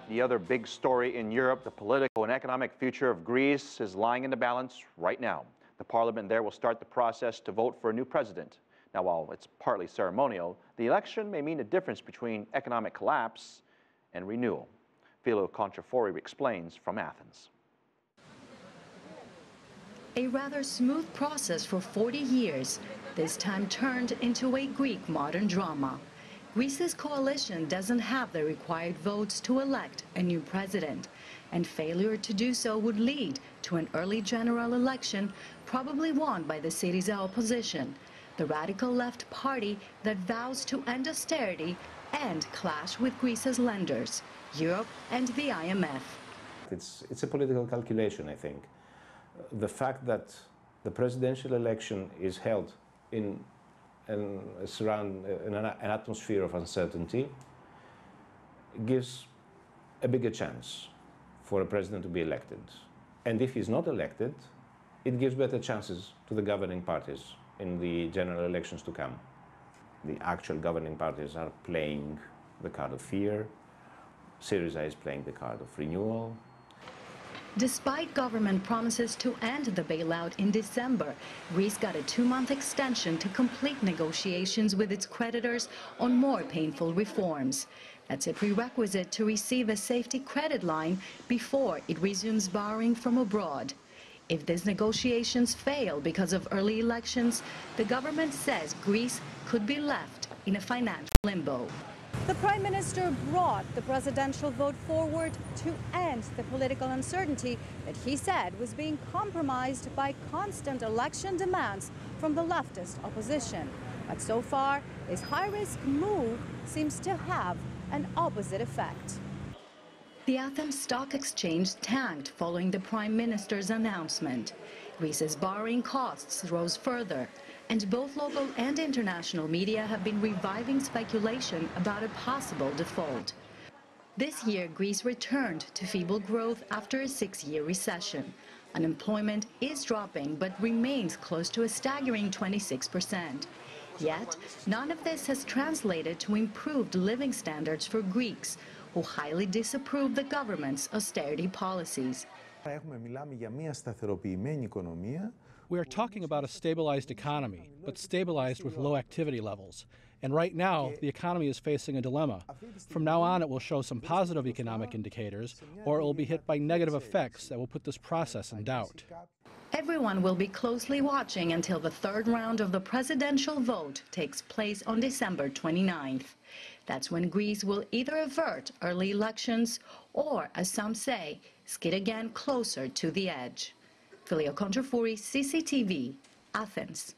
The other big story in Europe, the political and economic future of Greece is lying in the balance right now. The parliament there will start the process to vote for a new president. Now, while it's partly ceremonial, the election may mean a difference between economic collapse and renewal. Filio Kontrafouri explains from Athens. A rather smooth process for 40 years, this time turned into a Greek modern drama. Greece's coalition doesn't have the required votes to elect a new president, and failure to do so would lead to an early general election, probably won by the city's opposition, the radical left party that vows to end austerity and clash with Greece's lenders, Europe and the IMF. It's a political calculation, I think. The fact that the presidential election is held in an atmosphere of uncertainty gives a bigger chance for a president to be elected. And if he's not elected, it gives better chances to the governing parties in the general elections to come. The actual governing parties are playing the card of fear. Syriza is playing the card of renewal. Despite government promises to end the bailout in December, Greece got a 2-month extension to complete negotiations with its creditors on more painful reforms. That's a prerequisite to receive a safety credit line before it resumes borrowing from abroad. If these negotiations fail because of early elections, the government says Greece could be left in a financial limbo. The Prime Minister brought the presidential vote forward to end the political uncertainty that he said was being compromised by constant election demands from the leftist opposition. But so far, his high-risk move seems to have an opposite effect. The Athens Stock Exchange tanked following the Prime Minister's announcement. Greece's borrowing costs rose further, and both local and international media have been reviving speculation about a possible default. This year, Greece returned to feeble growth after a 6-year recession. Unemployment is dropping, but remains close to a staggering 26%. Yet, none of this has translated to improved living standards for Greeks, who highly disapprove the government's austerity policies. We are talking about a stabilized economy, but stabilized with low activity levels. And right now, the economy is facing a dilemma. From now on, it will show some positive economic indicators, or it will be hit by negative effects that will put this process in doubt. Everyone will be closely watching until the third round of the presidential vote takes place on December 29th. That's when Greece will either avert early elections or, as some say, skid again closer to the edge. Filio Kontrafouri, CCTV, Athens.